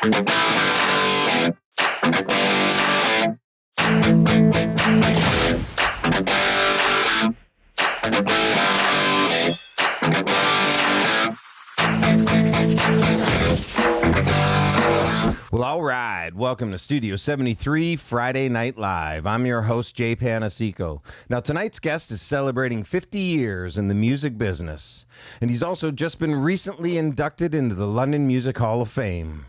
Well, all right. Welcome to Studio 73 Friday Night Live. I'm your host, Jay Panaseiko. Now, tonight's guest is celebrating 50 years in the music business, and he's also just been recently inducted into the London Music Hall of Fame.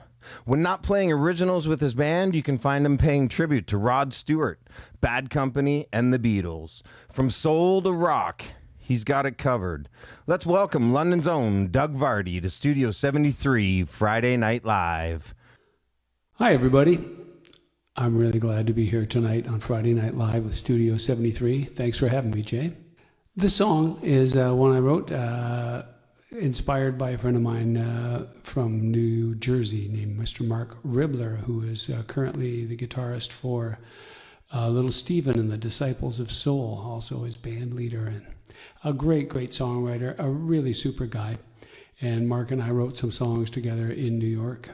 When not playing originals with his band, you can find him paying tribute to Rod Stewart, Bad Company, and the Beatles. From soul to rock, he's got it covered. Let's welcome London's own Doug Varty to Studio 73 Friday Night Live. Hi, everybody. I'm really glad to be here tonight on Friday Night Live with Studio 73. Thanks for having me, Jay. This song is one I wrote inspired by a friend of mine from New Jersey named Mr. Mark Ribler, who is currently the guitarist for Little Steven and the Disciples of Soul, also his band leader, and a great songwriter, a really super guy. And Mark and I wrote some songs together in New York.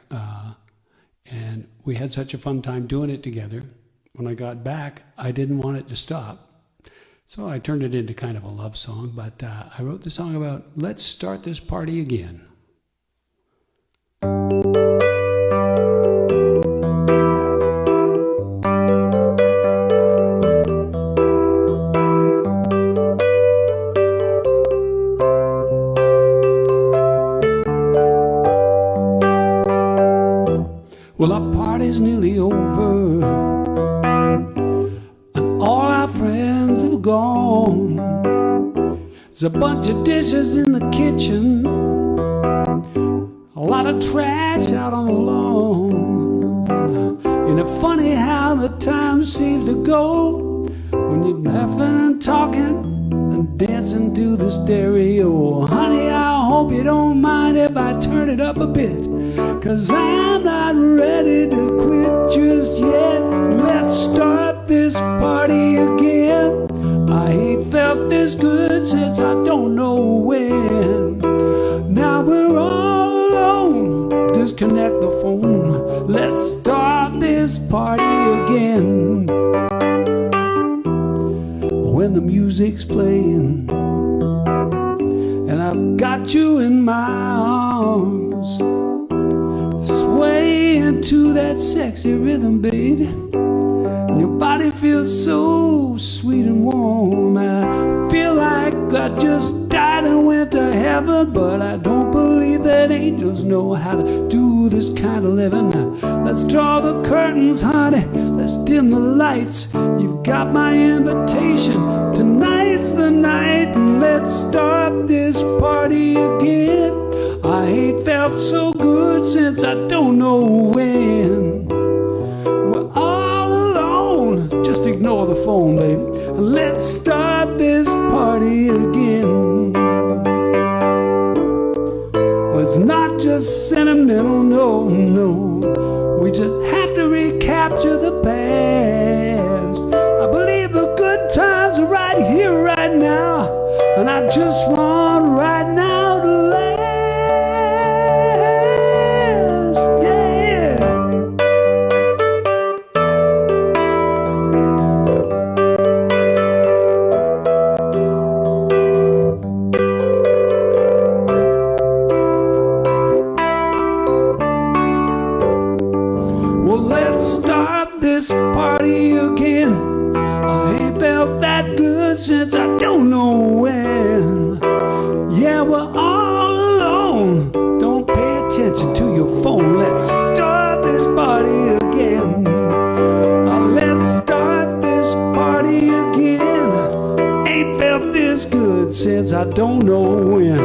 And we had such a fun time doing it together. When I got back, I didn't want it to stop. So I turned it into kind of a love song, but I wrote the song about, let's start this party again. Well, our party's nearly over, and all our friends have gone. There's a bunch of dishes in the kitchen, a lot of trash out on the lawn. Isn't it funny how the time seems to go when you're laughing and talking and dancing to the stereo? Honey, I hope you don't mind if I turn it up a bit, 'cause I'm not ready to quit just yet. Let's start this party again. I ain't felt this good since I don't know when. Now we're all alone, disconnect the phone. Let's start this party again. When the music's playing and I've got you in my arms, sway into that sexy rhythm, baby. Your body feels so sweet and warm. I feel like I just died and went to heaven, but I don't believe that angels know how to do this kind of living. Now, let's draw the curtains, honey. Let's dim the lights. You've got my invitation. Tonight's the night, and let's start this party again. I ain't felt so good since I don't know when. We're all alone, just ignore the phone, baby. Let's start this party again. Well, it's not just sentimental, no. We just have to recapture the past. I believe the good times are right here, right now, and I just want right now to last. Since I don't know when. Yeah, we're all alone. Don't pay attention to your phone. Let's start this party again. Let's start this party again. Ain't felt this good since I don't know when.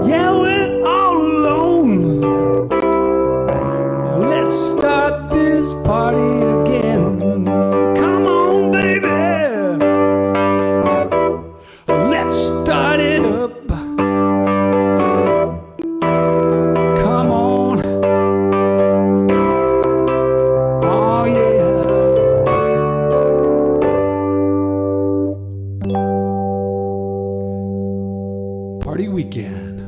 Yeah, we're all alone. Let's start this party again. Come on, baby. Let's start it up. Come on. Oh yeah. Party weekend.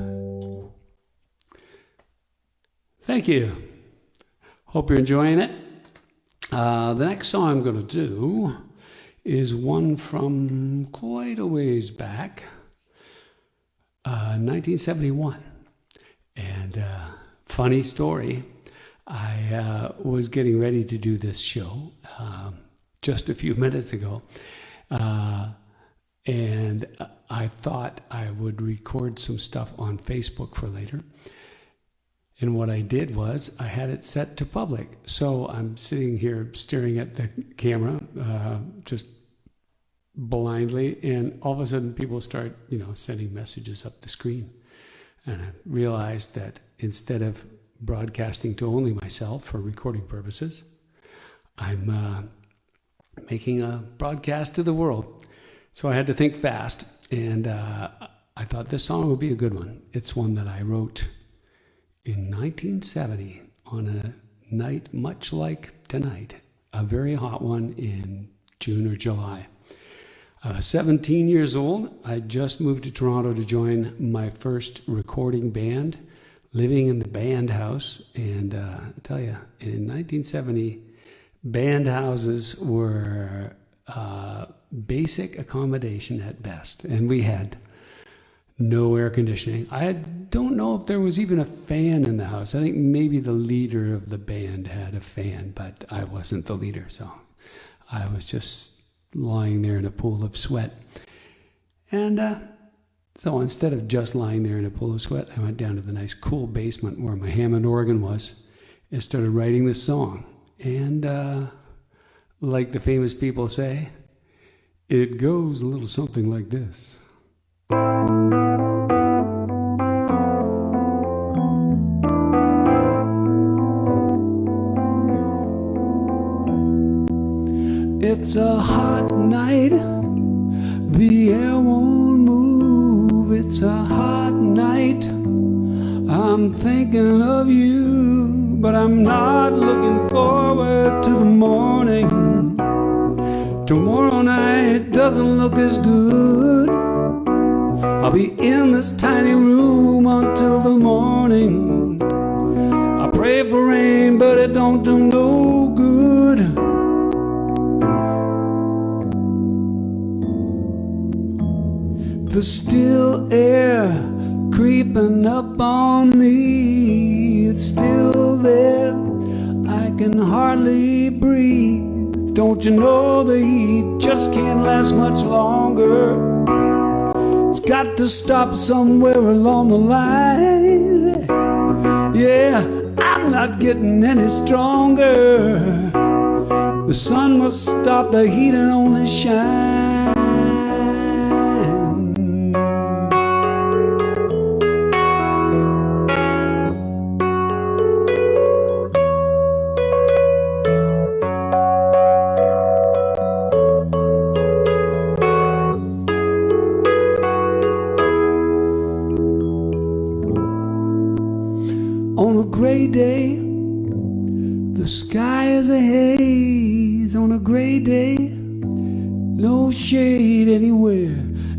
Thank you. Hope you're enjoying it. The next song I'm going to do is one from quite a ways back, 1971. And funny story, I was getting ready to do this show just a few minutes ago. And I thought I would record some stuff on Facebook for later. And what I did was I had it set to public. So I'm sitting here staring at the camera, just blindly. And all of a sudden people start, sending messages up the screen. And I realized that instead of broadcasting to only myself for recording purposes, I'm making a broadcast to the world. So I had to think fast. And I thought this song would be a good one. It's one that I wrote in 1970 on a night much like tonight, a very hot one in June or July. 17 years old, I just moved to Toronto to join my first recording band, living in the band house. And I tell you, in 1970, band houses were basic accommodation at best. And we had no air conditioning. I don't know if there was even a fan in the house. I think maybe the leader of the band had a fan, but I wasn't the leader, so I was just lying there in a pool of sweat. And so instead of just lying there in a pool of sweat, I went down to the nice cool basement where my Hammond organ was and started writing this song. And like the famous people say, it goes a little something like this. It's a hot night, the air won't move. It's a hot night, I'm thinking of you, but I'm not looking forward to the morning. Tomorrow night doesn't look as good. I'll be in this tiny room until the morning. I pray for rain, but it don't do no good. The still air creeping up on me, it's still there, I can hardly breathe. Don't you know the heat just can't last much longer? It's got to stop somewhere along the line. Yeah, I'm not getting any stronger. The sun must stop the heat and only shine. On a gray day, the sky is a haze. On a gray day, no shade anywhere.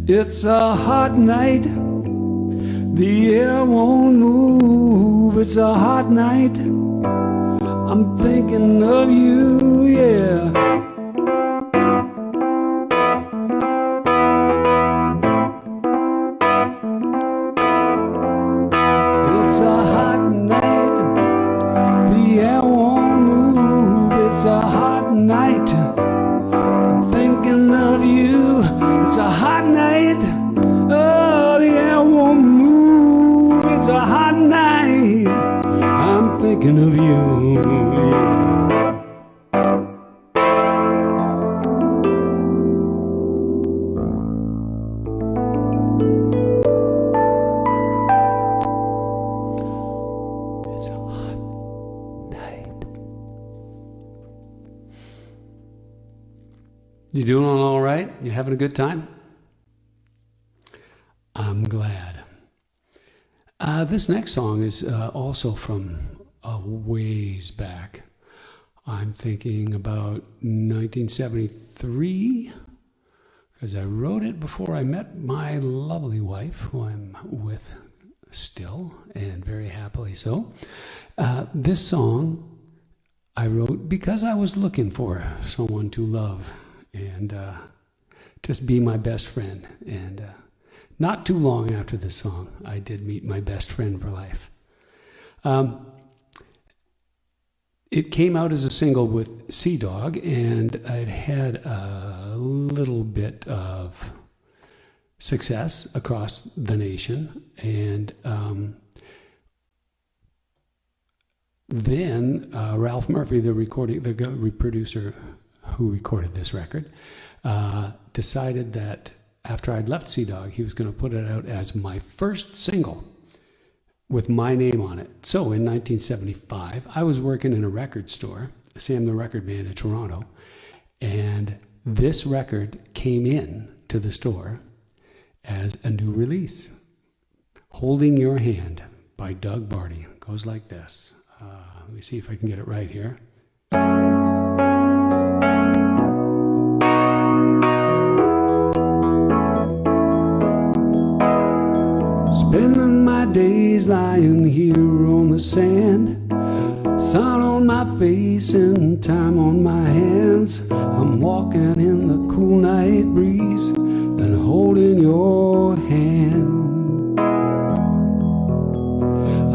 It's a hot night, the air won't move. It's a hot night, I'm thinking of you, yeah. It's a hot night, the air won't move. It's a hot night, I'm thinking of you. It's a hot night, oh, the air won't move. It's a hot night, I'm thinking of you. You doing all right? You having a good time? I'm glad. This next song is also from a ways back. I'm thinking about 1973, because I wrote it before I met my lovely wife, who I'm with still, and very happily so. This song I wrote because I was looking for someone to love and just be my best friend. And not too long after this song, I did meet my best friend for life. It came out as a single with Sea Dog, and it had a little bit of success across the nation. And then Ralph Murphy, the producer who recorded this record, decided that after I'd left Sea Dog, he was going to put it out as my first single with my name on it. So in 1975, I was working in a record store, Sam the Record Man in Toronto, and this record came in to the store as a new release. Holding Your Hand by Doug Varty. Goes like this. Let me see if I can get it right here. Spending my days lying here on the sand, sun on my face and time on my hands. I'm walking in the cool night breeze and holding your hand.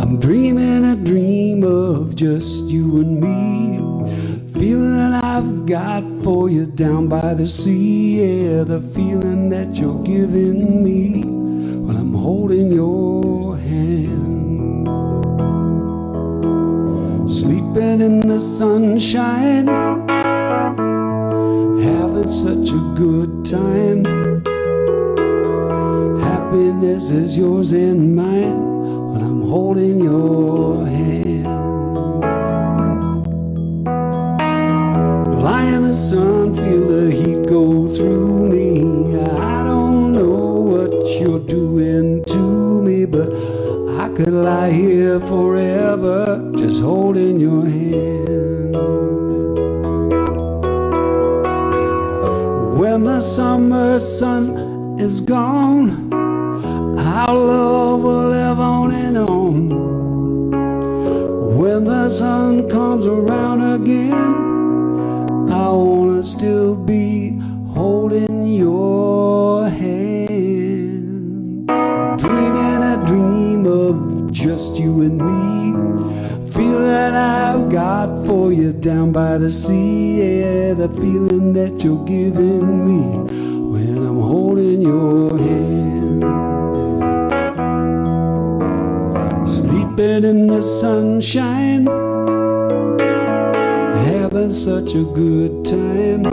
I'm dreaming a dream of just you and me, feeling I've got for you down by the sea. Yeah, the feeling that you're giving me when I'm holding your hand. Sleeping in the sunshine, having such a good time. Happiness is yours and mine when I'm holding your hand. Lie in the sun, feel the heat go through me. I don't know what you're doing to me, but I could lie here forever just holding your hand. When the summer sun is gone, our love will live on and on. When the sun comes around again, I wanna still be holding your hand. Dreaming a dream of just you and me, feel that I've got for you down by the sea. Yeah, the feeling that you're giving me when I'm holding your hand. Sleeping in the sunshine, having such a good time.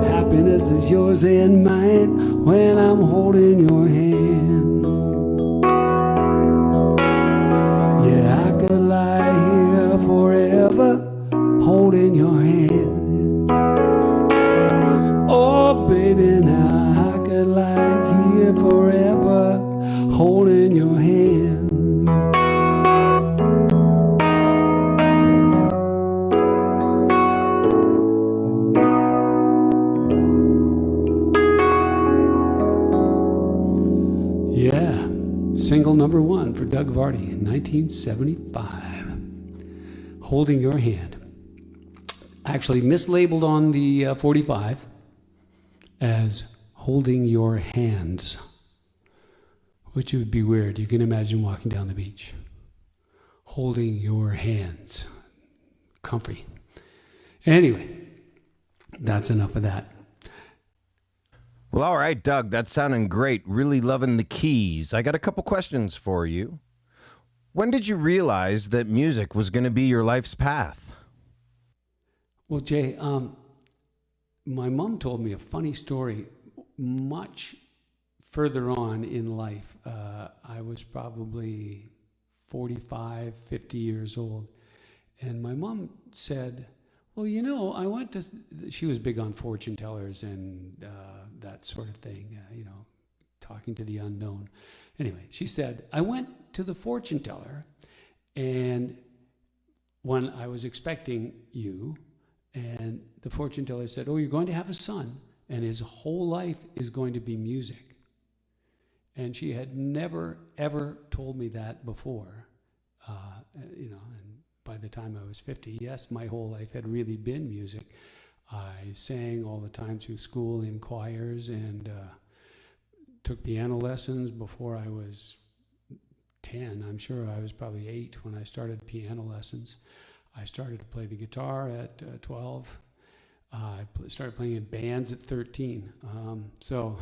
Happiness is yours and mine when I'm holding your hand. Yeah, I could lie here forever holding your hand. Oh baby, now I could lie here forever holding your hand. Yeah, single number one for Doug Varty in 1975. Holding Your Hand. Actually mislabeled on the 45 as Holding Your Hands, which would be weird. You can imagine walking down the beach, holding your hands. Comfy. Anyway, that's enough of that. Well, all right, Doug, that's sounding great. Really loving the keys. I got a couple questions for you. When did you realize that music was going to be your life's path? Well, Jay, my mom told me a funny story much further on in life. I was probably 45, 50 years old. And my mom said, well, you know, I went to, she was big on fortune tellers and that sort of thing, you know, talking to the unknown. Anyway, she said, I went to the fortune teller, and when I was expecting you, and the fortune teller said, oh, you're going to have a son, and his whole life is going to be music. And she had never, ever told me that before, you know, by the time I was 50. Yes, my whole life had really been music. I sang all the time through school in choirs and took piano lessons before I was 10. I'm sure I was probably 8 when I started piano lessons. I started to play the guitar at 12. I started playing in bands at 13. So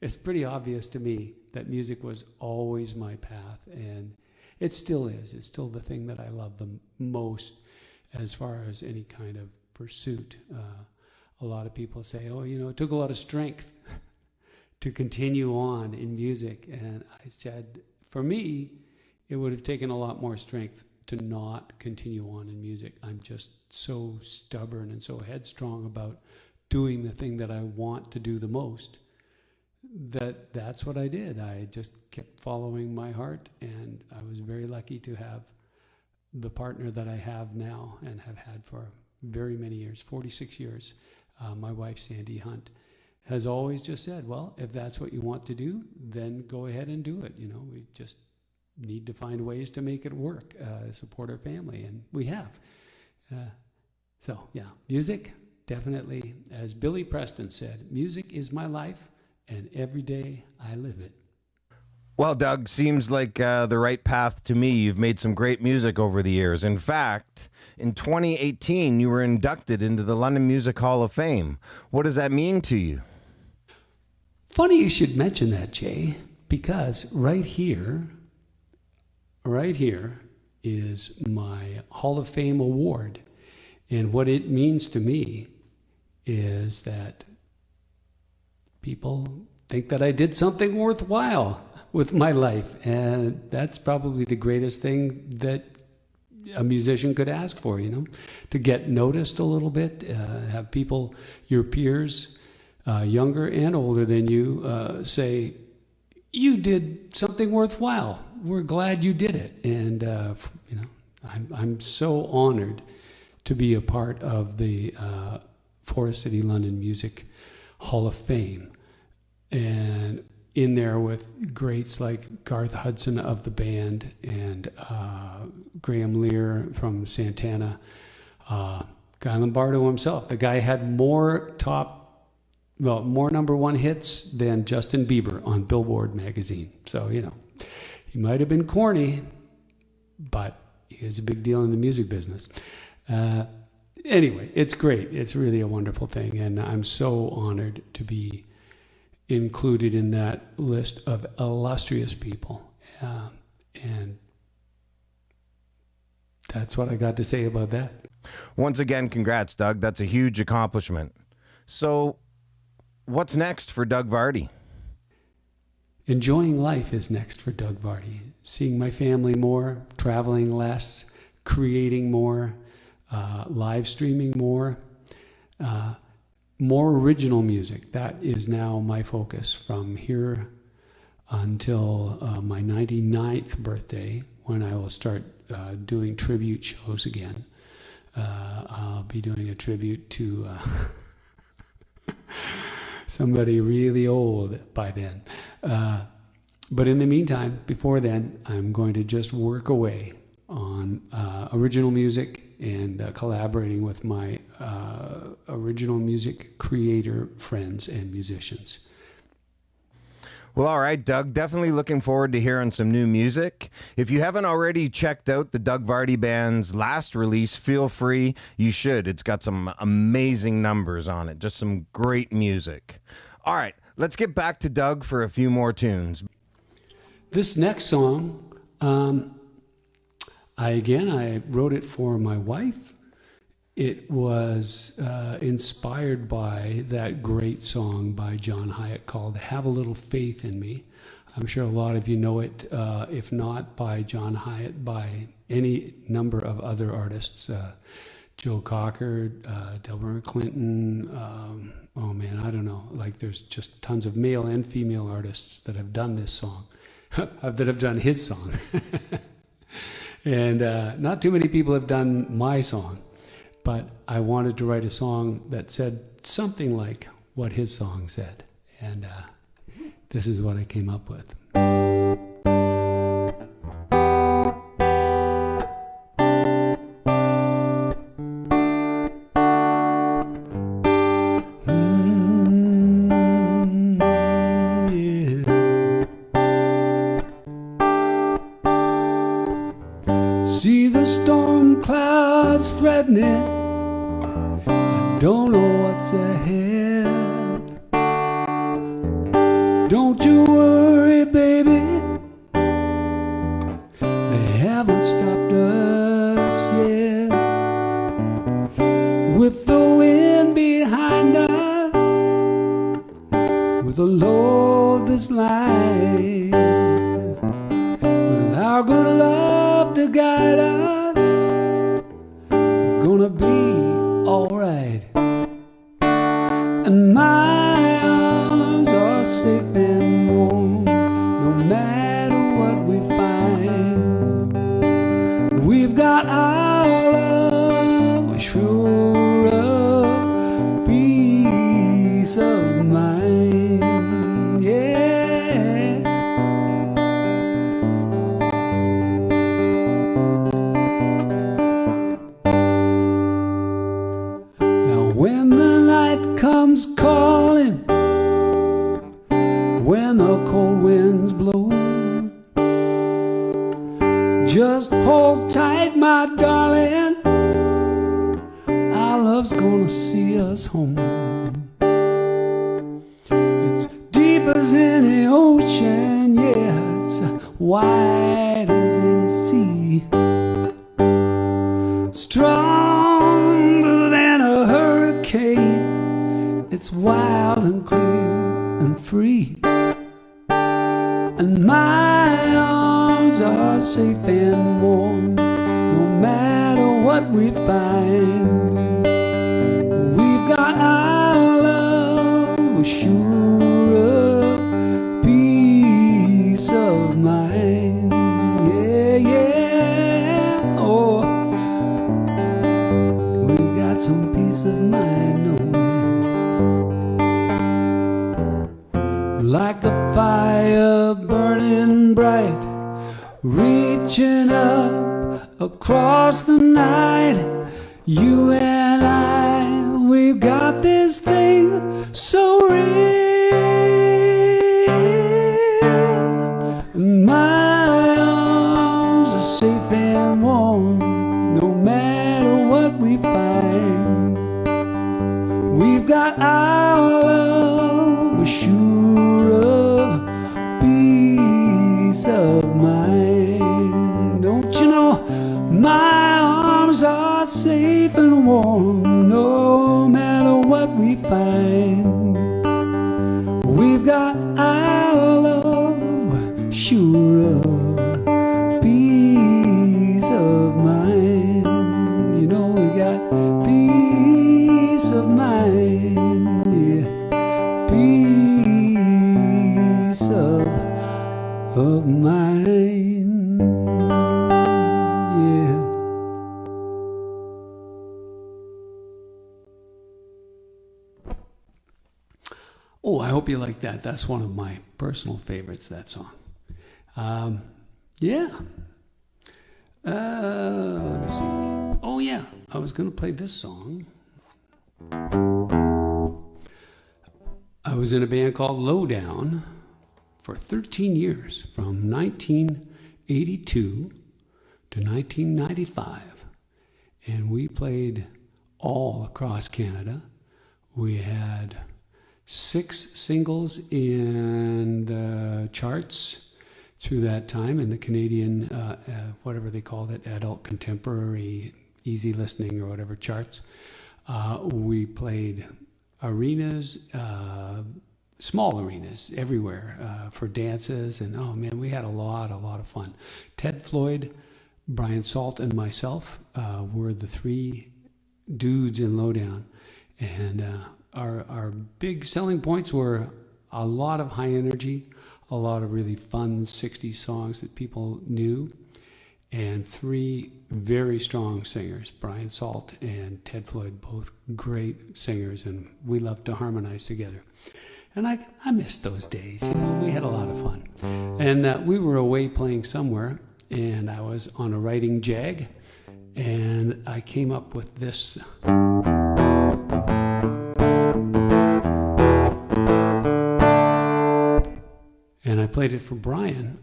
it's pretty obvious to me that music was always my path, and it still is. It's still the thing that I love the most as far as any kind of pursuit. A lot of people say, oh, it took a lot of strength to continue on in music. And I said, for me, it would have taken a lot more strength to not continue on in music. I'm just so stubborn and so headstrong about doing the thing that I want to do the most, that's what I did. I just kept following my heart, and I was very lucky to have the partner that I have now and have had for very many years, 46 years. My wife, Sandy Hunt, has always just said, well, if that's what you want to do, then go ahead and do it. We just need to find ways to make it work, support our family, and we have. So, yeah, music, definitely. As Billy Preston said, music is my life, and every day I live it. Well, Doug, seems like the right path to me. You've made some great music over the years. In fact, in 2018, you were inducted into the London Music Hall of Fame. What does that mean to you? Funny you should mention that, Jay, because right here is my Hall of Fame award. And what it means to me is that people think that I did something worthwhile with my life. And that's probably the greatest thing that a musician could ask for, to get noticed a little bit, have people, your peers, younger and older than you, say, you did something worthwhile. We're glad you did it. And, I'm so honored to be a part of the Forest City London Music Hall of Fame. And in there with greats like Garth Hudson of the band and Graham Lear from Santana, Guy Lombardo himself. The guy had more number one hits than Justin Bieber on Billboard magazine. So, he might have been corny, but he is a big deal in the music business. Anyway, it's great. It's really a wonderful thing, and I'm so honored to be included in that list of illustrious people. And that's what I got to say about that. Once again, congrats, Doug. That's a huge accomplishment. So, what's next for Doug Varty? Enjoying life is next for Doug Varty. Seeing my family more, traveling less, creating more, live streaming more, more original music. That is now my focus from here until my 99th birthday, when I will start doing tribute shows again. I'll be doing a tribute to somebody really old by then. But in the meantime, before then, I'm going to just work away on original music and collaborating with my original music creator friends and musicians. Well, all right, Doug, definitely looking forward to hearing some new music. If you haven't already checked out the Doug Varty Band's last release, feel free. You should. It's got some amazing numbers on it, just some great music. All right, let's get back to Doug for a few more tunes. This next song, I wrote it for my wife. It was inspired by that great song by John Hyatt called Have a Little Faith in Me. I'm sure a lot of you know it, if not by John Hyatt, by any number of other artists. Joe Cocker, Delbert Clinton, I don't know. Like, there's just tons of male and female artists that have done this song, that have done his song. And not too many people have done my song. But I wanted to write a song that said something like what his song said. And this is what I came up with. storm clouds threatening. I don't know what's ahead. Don't you worry, baby, they haven't stopped us yet. With the wind behind us, with a load that's light, with our good love to guide us, we're gonna be alright. And my arms are safe and warm, no matter what we find. We've got our love, we're sure of peace of mind. Yeah. Now when the night comes calling, when the cold winds blow, just hold tight, my darling, our love's gonna see us home. It's deep as any ocean, yeah, it's wide as any sea, stronger than a hurricane. It's wild and clear and free. And my arms are safe and warm, no matter what we find. We've got our love, we're sure of peace of mind. Yeah, yeah, oh, we got some peace of mind, no way. Like a fire burning bright, reaching up across the night. You and I, we've got this thing so real. My arms are safe and warm, no matter what we find. We've got our love, we're sure of peace of mind. Don't you know, my arms are safe and warm, no matter what we find. We've got our love, sure of peace of mind. You know, we got peace of mind, yeah, peace of mine, yeah. Oh, I hope you like that. That's one of my personal favorites, that song. Yeah. Let me see. Oh, yeah. I was going to play this song. I was in a band called Lowdown for 13 years, from 1982 to 1995. And we played all across Canada. We had 6 singles in the charts through that time, in the Canadian, whatever they called it, adult contemporary, easy listening or whatever charts. We played arenas, small arenas everywhere for dances, and oh man, we had a lot of fun. Ted Floyd, Brian Salt, and myself were the 3 dudes in Lowdown, and our big selling points were a lot of high energy, a lot of really fun 60s songs that people knew, and 3 very strong singers, Brian Salt and Ted Floyd, both great singers, and we loved to harmonize together. And I missed those days. You know, we had a lot of fun. And we were away playing somewhere, and I was on a writing jag, and I came up with this. And I played it for Brian,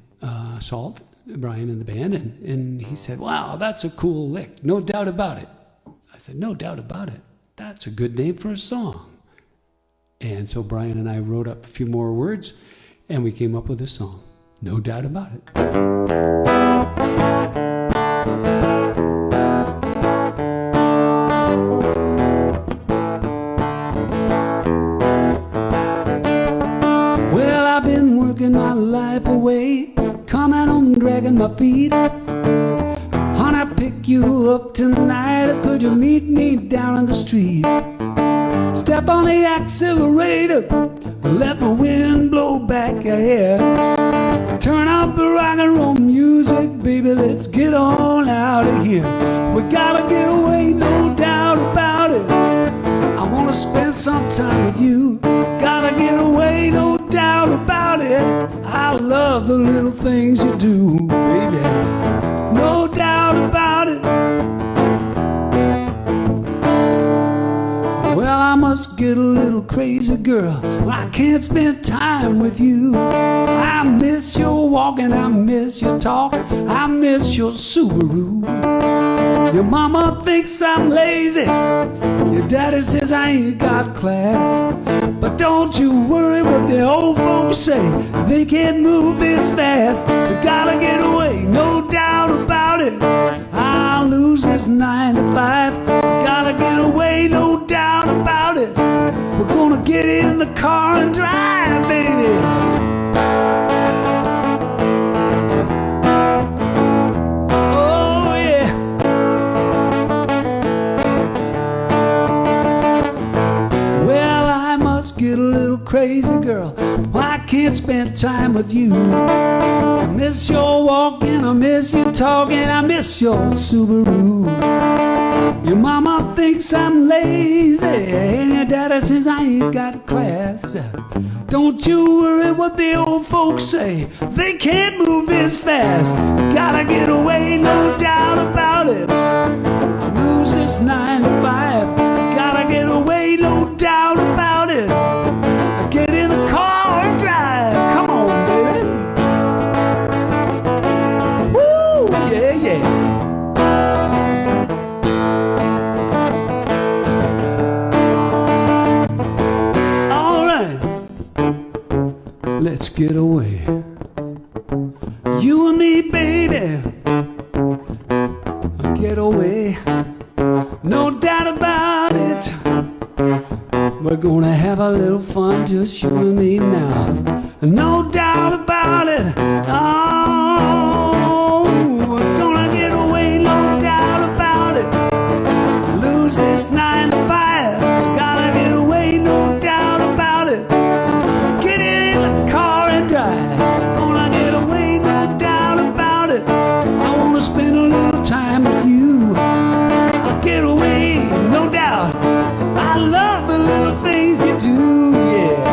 Salt, Brian in the band, and he said, wow, that's a cool lick, no doubt about it. I said, no doubt about it. That's a good name for a song. And so Brian and I wrote up a few more words, and we came up with this song, No Doubt About It. Well, I've been working my life away, coming home dragging my feet. Honey, I pick you up tonight, or could you meet me down in the street? Step on the accelerator, let the wind blow back your hair. Turn up the rock and roll music, baby, let's get on out of here. We gotta get away, no doubt about it. I wanna spend some time with you. Gotta get away, no doubt about it. I love the little things you do, baby. No doubt about it. Well, I must get a little crazy, girl, when I can't spend time with you. I miss your walking, I miss your talk, I miss your Subaru. Your mama thinks I'm lazy, your daddy says I ain't got class. But don't you worry what the old folks say, they can't move this fast. We gotta get away, no doubt about it. I'll lose this 9 to 5. Gotta get away, no doubt about it. We're gonna get in the car and drive, baby. Oh yeah. Well, I must get a little crazy, girl. Well, I can't spend time with you. I miss your walking, I miss your talking, I miss your Subaru. Your mama thinks I'm lazy, and your daddy says I ain't got class. Don't you worry what the old folks say, they can't move this fast. Gotta get away, no doubt about it. Lose this 9 to 5. Gotta get away, no doubt about it. Get in the car and drive. Come on, baby. Woo, yeah, yeah. Let's get away. You and me, baby. Get away. No doubt about it. We're gonna have a little fun, just you and me now. No doubt about it. Oh, we're gonna get away, no doubt about it. Lose this 9 to 5. Gotta get away, no doubt about it. Get in the car and drive. Gonna get away, no doubt about it. I wanna spend a little time with you. I'll get away, no doubt. I love the little things you do, yeah.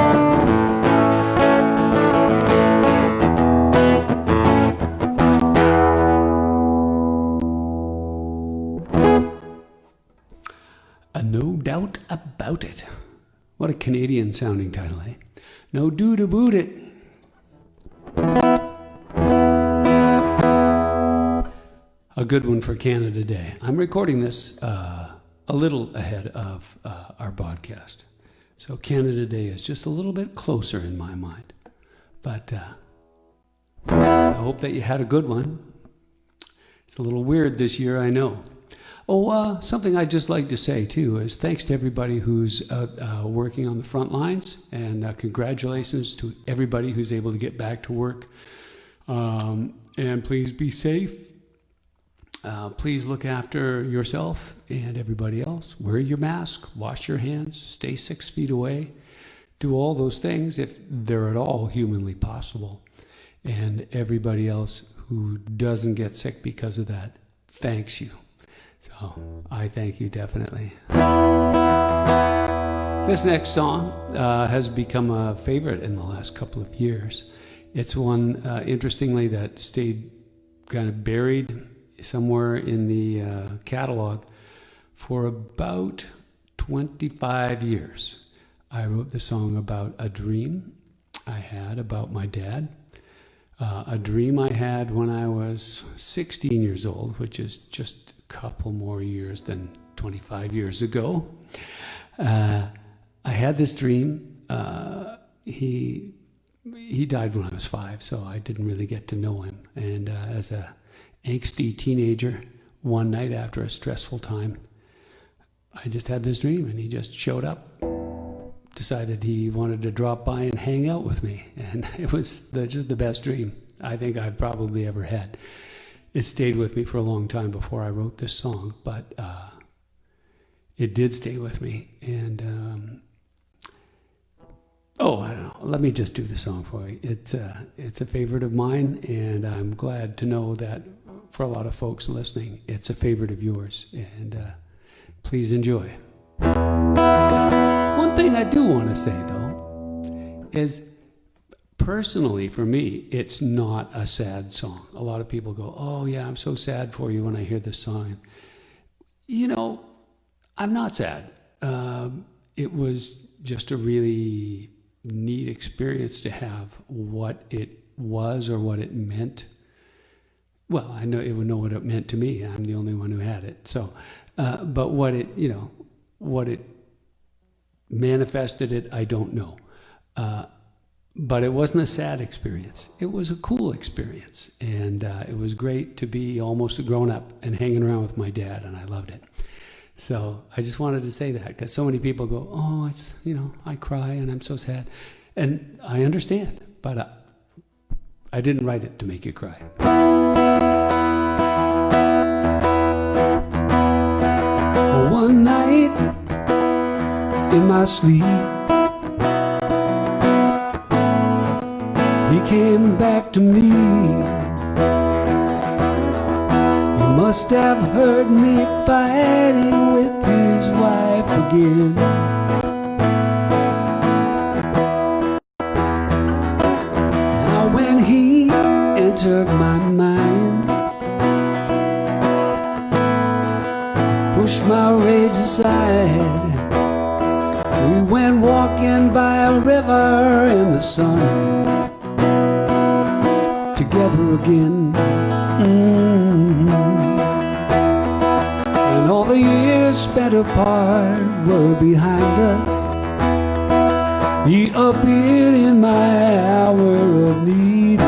No doubt about it. What a Canadian sounding title, eh? No doubt about it. A good one for Canada Day. I'm recording this a little ahead of our podcast. So Canada Day is just a little bit closer in my mind. But I hope that you had a good one. It's a little weird this year, I know. Oh, something I'd just like to say, too, is thanks to everybody who's working on the front lines, and congratulations to everybody who's able to get back to work. And please be safe. Please look after yourself and everybody else. Wear your mask, wash your hands, stay 6 feet away. Do all those things if they're at all humanly possible. And everybody else who doesn't get sick because of that thanks you. So I thank you definitely. This next song has become a favorite in the last couple of years. It's one, interestingly, that stayed kind of buried somewhere in the catalog for about 25 years. I wrote the song about a dream I had about my dad. a dream I had when I was 16 years old, which is just a couple more years than 25 years ago. I had this dream. He died when I was 5, so I didn't really get to know him. And as a angsty teenager, one night after a stressful time, I just had this dream, and he just showed up. Decided he wanted to drop by and hang out with me, and it was just the best dream I think I've probably ever had. It stayed with me for a long time before I wrote this song, but it did stay with me. And I don't know. Let me just do the song for you. It's a favorite of mine, and I'm glad to know that for a lot of folks listening, it's a favorite of yours. And please enjoy. One thing I do want to say, though, is personally for me, it's not a sad song. A lot of people go, oh yeah, I'm so sad for you when I hear this song. You know, I'm not sad. It was just a really neat experience to have. What it was or what it meant. Well, I know it would know what it meant to me. I'm the only one who had it. So, but what it manifested it, I don't know. But it wasn't a sad experience. It was a cool experience. And it was great to be almost a grown-up and hanging around with my dad, and I loved it. So I just wanted to say that, because so many people go, oh, it's, I cry and I'm so sad. And I understand, but I didn't write it to make you cry. One night in my sleep, he came back to me. He must have heard me fighting with his wife again. Now when he entered my mind, pushed my rage aside, we went walking by a river in the sun, together again. And all the years spent apart were behind us. He appeared in my hour of need,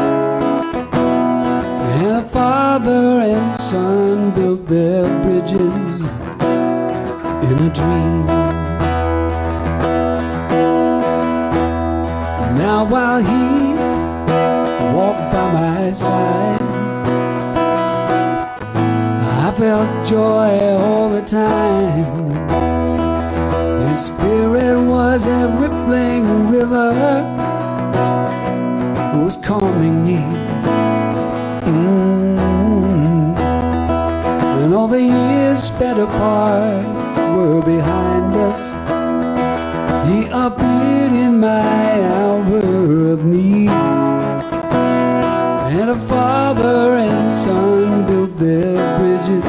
and a father and son built their bridges in a dream. Now while he walked by my side, I felt joy all the time. His spirit was a rippling river, was calming me. And all the years spent apart were behind us. He appeared in my hour of need, and a father and son built their bridges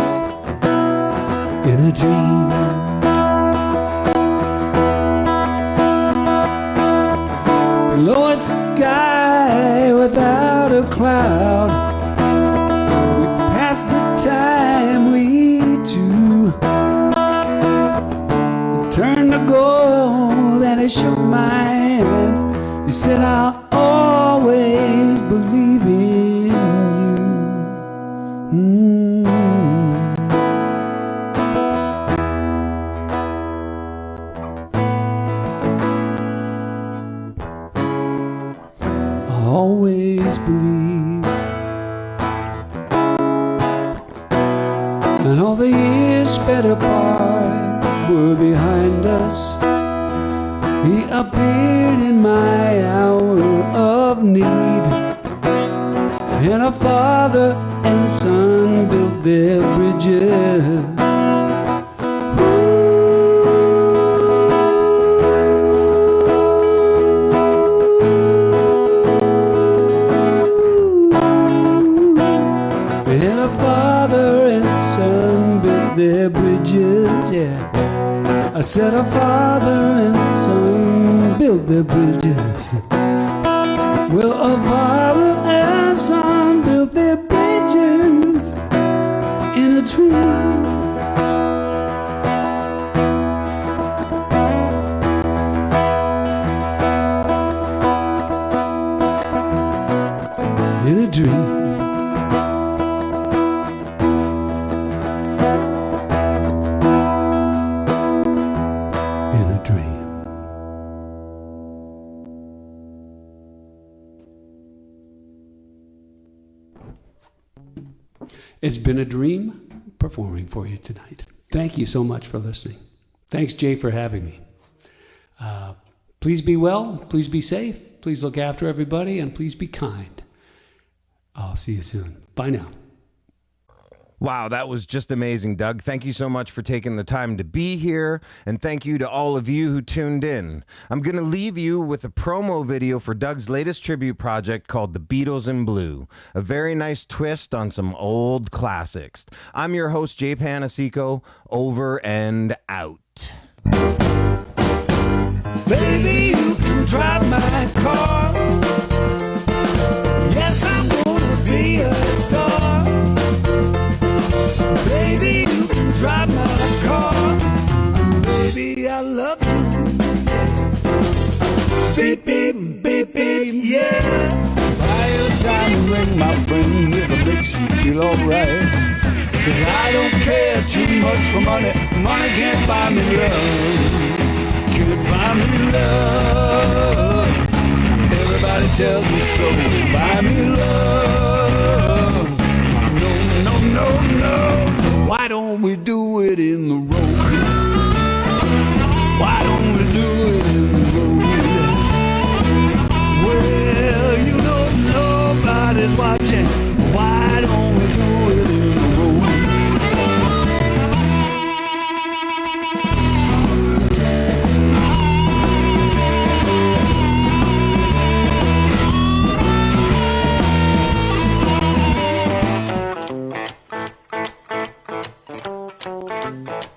in a dream. Below a sky without a cloud, we passed the time we two. He turned to go, then he shook my hand. He said, I'll always believe in you. I'll always believe. And all the years spent apart were behind us. He appeared in my hour of need, and a father and son built their bridges. And a father and son built their bridges, yeah. I said a father and son built their bridges. Well, a father and in a dream. In a dream. It's been a dream performing for you tonight. Thank you so much for listening. Thanks, Jay, for having me. Please be well. Please be safe. Please look after everybody, and please be kind. I'll see you soon. Bye now. Wow, that was just amazing, Doug. Thank you so much for taking the time to be here, and thank you to all of you who tuned in. I'm going to leave you with a promo video for Doug's latest tribute project called The Beatles in Blue, a very nice twist on some old classics. I'm your host, Jay Panaseiko, over and out. Baby, you can drive my car. Yes, I'm gonna be a star. Baby, you can drive my car. Baby, I love you. Beep, beep, beep, beep, yeah. Buy a diamond ring, my friend, if it makes you feel alright. 'Cause I don't care too much for money. Money can't buy me love. Can't buy me love. Everybody tells me so. Buy me love. No, no, no, no. Why don't we do it in the road? Why don't we do it in the road? Well, you know nobody's watching. Why don't we do it in the road?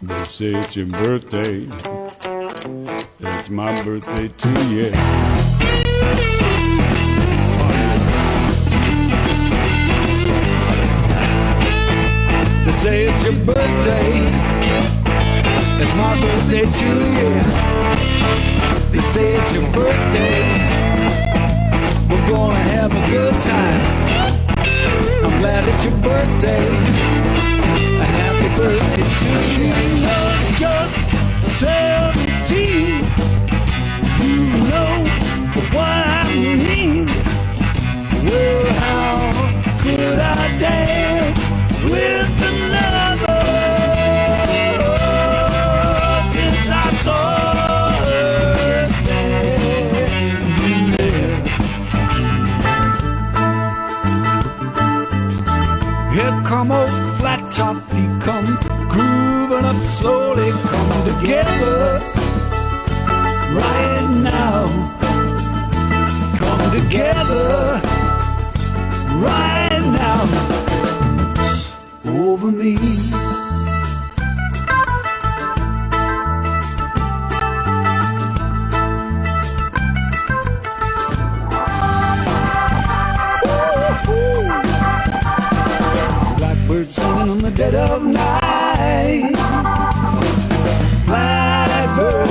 They say it's your birthday. It's my birthday too, yeah. They say it's your birthday. It's my birthday too, yeah. They say it's your birthday. We're gonna have a good time. I'm glad it's your birthday. A happy birthday to you. You're just 17. You know what I mean. Well, how could I dance with another since I saw her standing there? Here come old flat top, he come grooving up slowly, come together right now. Come together right now over me. Blackbird singing in the dead of night. Blackbird